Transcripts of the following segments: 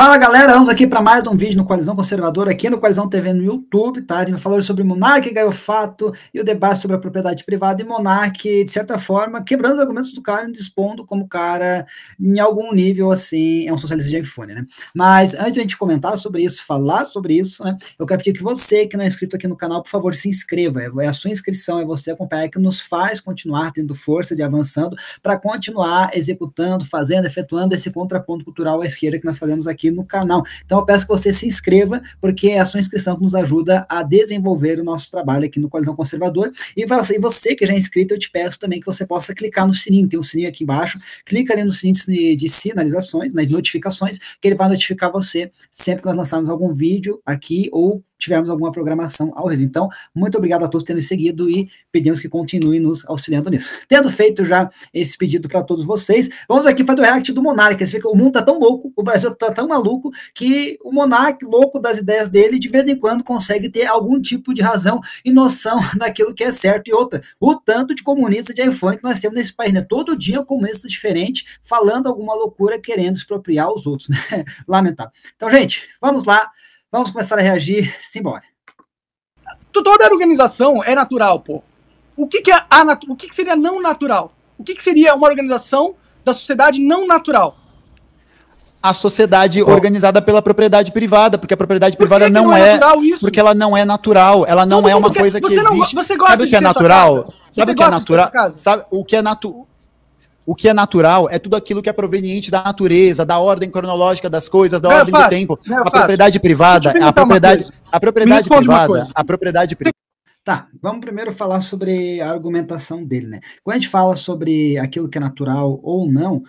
Fala galera, vamos aqui para mais um vídeo no Coalizão Conservadora, aqui no Coalizão TV no YouTube, tá? A gente vai falar sobre Monark, Gaiofato e o debate sobre a propriedade privada e Monark, de certa forma, quebrando os argumentos do cara e dispondo como o cara, em algum nível, assim, é um socialista de iPhone, né? Mas antes de a gente comentar sobre isso, falar sobre isso, né? Eu quero pedir que você que não é inscrito aqui no canal, por favor, se inscreva. É a sua inscrição, é você acompanhar, que nos faz continuar tendo forças e avançando para continuar executando, fazendo, efetuando esse contraponto cultural à esquerda que nós fazemos aqui no canal. Então eu peço que você se inscreva, porque é a sua inscrição que nos ajuda a desenvolver o nosso trabalho aqui no Coalizão Conservador. E você que já é inscrito, eu te peço também que você possa clicar no sininho, tem um sininho aqui embaixo, clica ali no sininho de sinalizações, nas notificações, que ele vai notificar você sempre que nós lançarmos algum vídeo aqui ou tivermos alguma programação ao vivo. Então, muito obrigado a todos por terem seguido e pedimos que continuem nos auxiliando nisso. Tendo feito já esse pedido para todos vocês, vamos aqui fazer o react do Monark. Você vê que o mundo tá tão louco, o Brasil tá tão maluco, que o Monark, louco das ideias dele, de vez em quando consegue ter algum tipo de razão e noção daquilo que é certo. E outra, o tanto de comunista de iPhone que nós temos nesse país, né? Todo dia um comunista diferente, falando alguma loucura, querendo expropriar os outros, né? Lamentável. Então, gente, vamos lá. Vamos começar a reagir, simbora. Toda organização é natural, pô. O que seria não natural? O que seria uma organização da sociedade não natural? A sociedade organizada pela propriedade privada, porque a propriedade privada não é porque ela não é natural, ela não é uma coisa que existe. Sabe o que é natural? Sabe o que é natural? Sabe o que é natural? O que é natural é tudo aquilo que é proveniente da natureza, da ordem cronológica das coisas, da ordem do tempo. A propriedade privada, a propriedade privada. Tá, vamos primeiro falar sobre a argumentação dele, né? Quando a gente fala sobre aquilo que é natural ou não,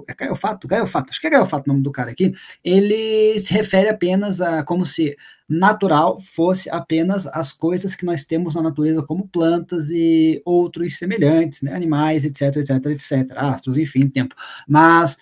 é Gaiofato, acho que é Gaiofato o nome do cara aqui, ele se refere apenas a como se natural fosse apenas as coisas que nós temos na natureza, como plantas e outros semelhantes, né? Animais, etc, astros, enfim, tempo. Mas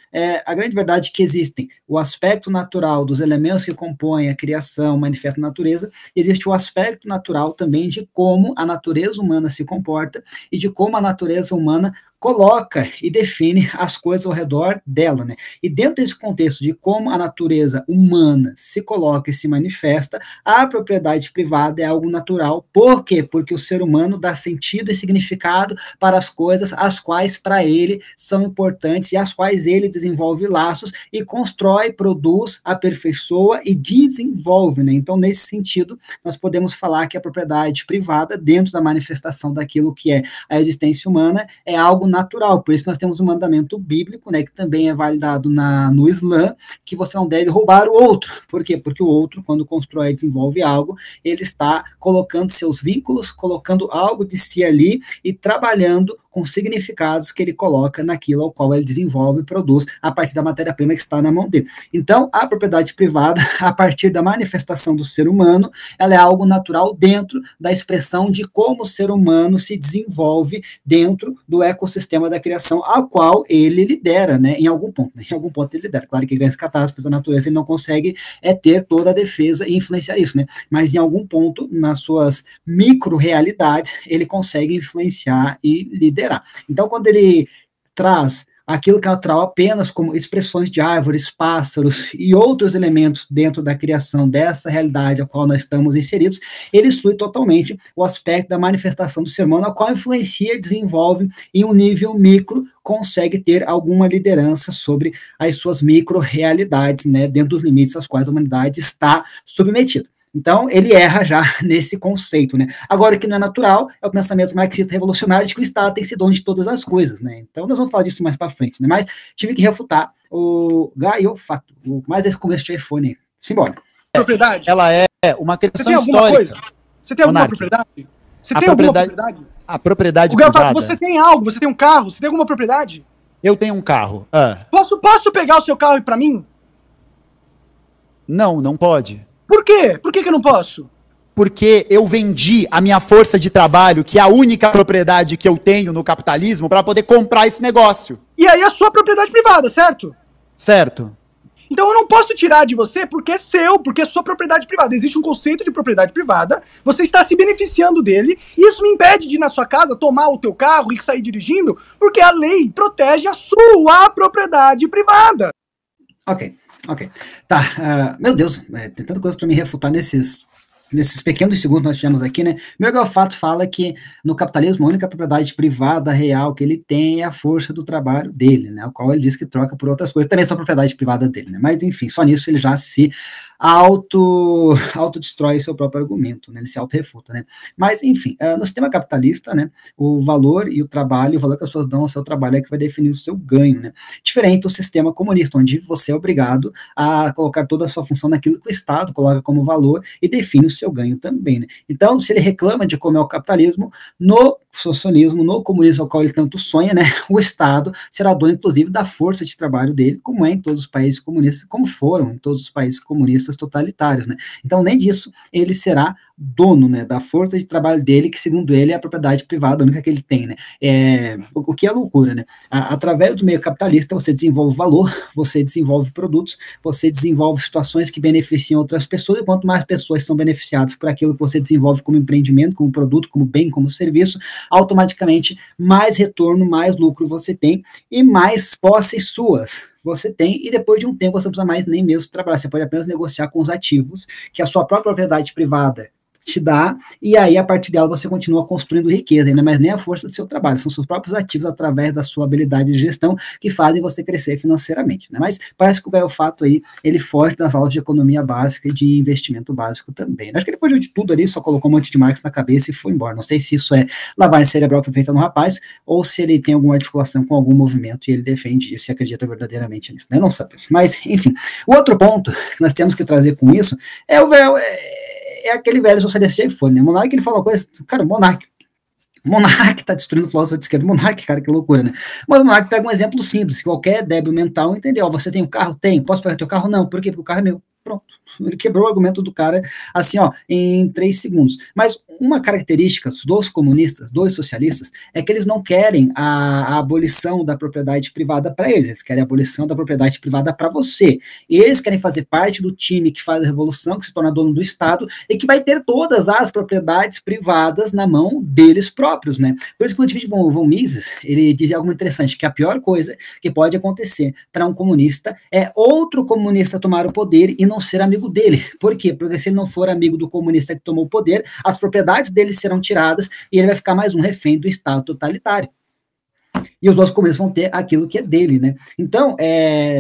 a grande verdade é que existem o aspecto natural dos elementos que compõem a criação, manifesta a natureza, existe o aspecto natural também de como a natureza humana se comporta e de como a natureza humana coloca e define as coisas ao redor dela, né? E dentro desse contexto de como a natureza humana se coloca e se manifesta, a propriedade privada é algo natural. Por quê? Porque o ser humano dá sentido e significado para as coisas as quais para ele são importantes e as quais ele desenvolve laços e constrói, produz, aperfeiçoa e desenvolve, né? Então, nesse sentido, nós podemos falar que a propriedade privada, dentro da manifestação daquilo que é a existência humana, é algo natural. Por isso nós temos um mandamento bíblico, né, que também é validado no Islã, que você não deve roubar o outro. Por quê? Porque o outro, quando constrói e desenvolve algo, ele está colocando seus vínculos, colocando algo de si ali e trabalhando com significados que ele coloca naquilo ao qual ele desenvolve e produz a partir da matéria-prima que está na mão dele. Então, a propriedade privada, a partir da manifestação do ser humano, ela é algo natural dentro da expressão de como o ser humano se desenvolve dentro do ecossistema da criação, ao qual ele lidera, né, em algum ponto. Né? Em algum ponto ele lidera. Claro que grandes catástrofes da natureza ele não consegue ter toda a defesa e influenciar isso, né? Mas em algum ponto, nas suas micro-realidades, ele consegue influenciar e liderar. Então, quando ele traz aquilo que é natural apenas como expressões de árvores, pássaros e outros elementos dentro da criação dessa realidade a qual nós estamos inseridos, ele exclui totalmente o aspecto da manifestação do ser humano, a qual influencia e desenvolve em um nível micro, consegue ter alguma liderança sobre as suas micro-realidades, né, dentro dos limites aos quais a humanidade está submetida. Então, ele erra já nesse conceito, né? Agora, o que não é natural é o pensamento marxista revolucionário de que o Estado tem que ser dono de todas as coisas, né? Então, nós vamos falar disso mais para frente, né? Mas tive que refutar o Gaiofato, mais esse começo de iPhone aí. Simbora. Propriedade? Ela é uma criação histórica. Você tem alguma propriedade? Você tem alguma propriedade? A propriedade privada. Você tem algo, você tem um carro, você tem alguma propriedade? Eu tenho um carro. Posso pegar o seu carro e ir para mim? Não pode. Por quê? Por que eu não posso? Porque eu vendi a minha força de trabalho, que é a única propriedade que eu tenho no capitalismo, para poder comprar esse negócio. E aí é sua propriedade privada, certo? Certo. Então eu não posso tirar de você porque é seu, porque é sua propriedade privada. Existe um conceito de propriedade privada, você está se beneficiando dele, e isso me impede de ir na sua casa, tomar o teu carro e sair dirigindo, porque a lei protege a sua propriedade privada. Ok. Ok. Tá. Meu Deus, tem tanta coisa para me refutar nesses pequenos segundos que nós tivemos aqui, né? Primeiro, o fato fala que no capitalismo a única propriedade privada real que ele tem é a força do trabalho dele, né? O qual ele diz que troca por outras coisas, também são propriedade privada dele, né? Mas, enfim, só nisso ele já se autodestrói seu próprio argumento, né? Ele se auto-refuta, né? Mas, enfim, no sistema capitalista, né, o valor e o trabalho, o valor que as pessoas dão ao seu trabalho é que vai definir o seu ganho, né? Diferente do sistema comunista, onde você é obrigado a colocar toda a sua função naquilo que o Estado coloca como valor e define o seu ganho também, né? Então, se ele reclama de como é o capitalismo, no socialismo, no comunismo ao qual ele tanto sonha, né, o Estado será dono, inclusive, da força de trabalho dele, como é em todos os países comunistas, como foram em todos os países comunistas totalitários, né? Então, nem disso, ele será dono, né, da força de trabalho dele, que segundo ele é a propriedade privada, a única que ele tem, né? O que é loucura, né? Através do meio capitalista, você desenvolve valor, você desenvolve produtos, você desenvolve situações que beneficiam outras pessoas, e quanto mais pessoas são beneficiadas por aquilo que você desenvolve como empreendimento, como produto, como bem, como serviço, automaticamente mais retorno, mais lucro você tem, e mais posses suas você tem, e depois de um tempo você não precisa mais nem mesmo trabalhar, você pode apenas negociar com os ativos que a sua própria propriedade privada te dá, e aí a partir dela você continua construindo riqueza, ainda mais nem a força do seu trabalho, são seus próprios ativos através da sua habilidade de gestão que fazem você crescer financeiramente, né? Mas parece que o Gaio Fato aí, ele foge das aulas de economia básica e de investimento básico também, né? Acho que ele fugiu de tudo ali, só colocou um monte de Marx na cabeça e foi embora, não sei se isso é lavagem cerebral que foi feita no rapaz, ou se ele tem alguma articulação com algum movimento e ele defende isso e acredita verdadeiramente nisso, né? Não sabemos, mas enfim, o outro ponto que nós temos que trazer com isso é aquele velho socialista de iPhone, né? O Monark, ele fala uma coisa, cara, Monark tá destruindo o filósofo de esquerda. Monark, cara, que loucura, né? Mas o Monark pega um exemplo simples, que qualquer débil mental entendeu. Você tem um carro? Tem. Posso pegar teu carro? Não. Por quê? Porque o carro é meu. Pronto. Ele quebrou o argumento do cara, assim, ó, em 3 segundos. Mas uma característica dos comunistas, dos socialistas, é que eles não querem a abolição da propriedade privada para eles querem a abolição da propriedade privada para você. E eles querem fazer parte do time que faz a revolução, que se torna dono do Estado, e que vai ter todas as propriedades privadas na mão deles próprios, né? Por isso que o Ludwig von Mises, ele dizia algo interessante, que a pior coisa que pode acontecer para um comunista é outro comunista tomar o poder e não ser amigo dele. Por quê? Porque se ele não for amigo do comunista que tomou o poder, as propriedades dele serão tiradas e ele vai ficar mais um refém do Estado totalitário. E os outros comunistas vão ter aquilo que é dele, né? Então,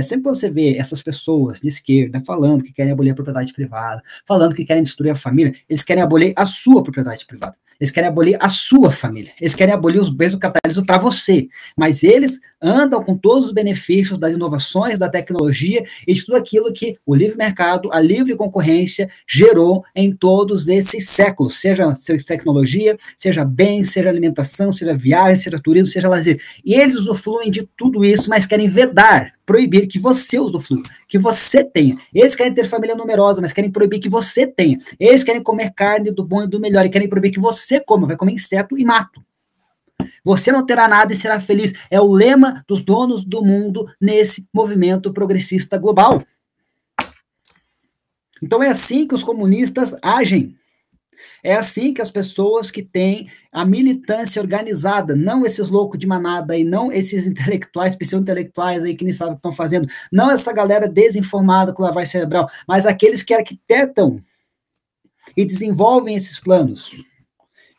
sempre você vê essas pessoas de esquerda falando que querem abolir a propriedade privada, falando que querem destruir a família, eles querem abolir a sua propriedade privada. Eles querem abolir a sua família. Eles querem abolir os bens do capitalismo para você. Mas eles andam com todos os benefícios das inovações, da tecnologia e de tudo aquilo que o livre mercado, a livre concorrência gerou em todos esses séculos. Seja tecnologia, seja bens, seja alimentação, seja viagem, seja turismo, seja lazer. E eles usufruem de tudo isso, mas querem vedar, proibir que você usufrua, que você tenha. Eles querem ter família numerosa, mas querem proibir que você tenha. Eles querem comer carne do bom e do melhor, e querem proibir que você coma, vai comer inseto e mato. Você não terá nada e será feliz. É o lema dos donos do mundo nesse movimento progressista global. Então é assim que os comunistas agem. É assim que as pessoas que têm a militância organizada, não esses loucos de manada aí, não esses intelectuais, pseudo-intelectuais aí que nem sabem o que estão fazendo, não essa galera desinformada com lavagem cerebral, mas aqueles que arquitetam e desenvolvem esses planos.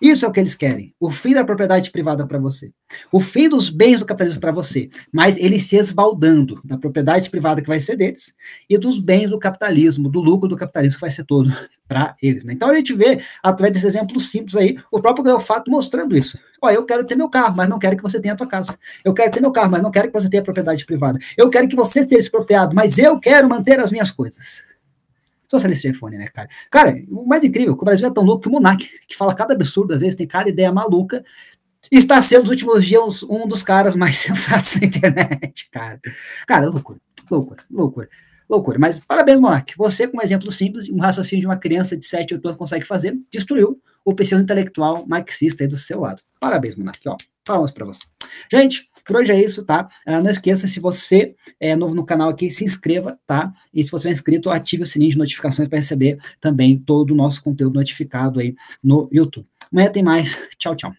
Isso é o que eles querem. O fim da propriedade privada para você. O fim dos bens do capitalismo para você. Mas eles se esbaldando da propriedade privada que vai ser deles e dos bens do capitalismo, do lucro do capitalismo que vai ser todo para eles. Né? Então a gente vê, através desses exemplos simples aí, o próprio Gaio Fato mostrando isso. Ó, eu quero ter meu carro, mas não quero que você tenha a tua casa. Eu quero ter meu carro, mas não quero que você tenha propriedade privada. Eu quero que você tenha expropriado, mas eu quero manter as minhas coisas. Socialista de iPhone, né, cara? Cara, o mais incrível é que o Brasil é tão louco que o Monark, que fala cada absurdo, às vezes tem cada ideia maluca, está sendo nos últimos dias um dos caras mais sensatos da internet, cara. Cara, loucura. Mas parabéns, Monark. Você, com um exemplo simples, um raciocínio de uma criança de 7, 8 anos consegue fazer, destruiu o pseudo intelectual marxista aí do seu lado. Parabéns, Monark. Ó, palmas pra você. Gente, por hoje é isso, tá? Não esqueça, se você é novo no canal aqui, se inscreva, tá? E se você é inscrito, ative o sininho de notificações para receber também todo o nosso conteúdo notificado aí no YouTube. Amanhã tem mais. Tchau, tchau.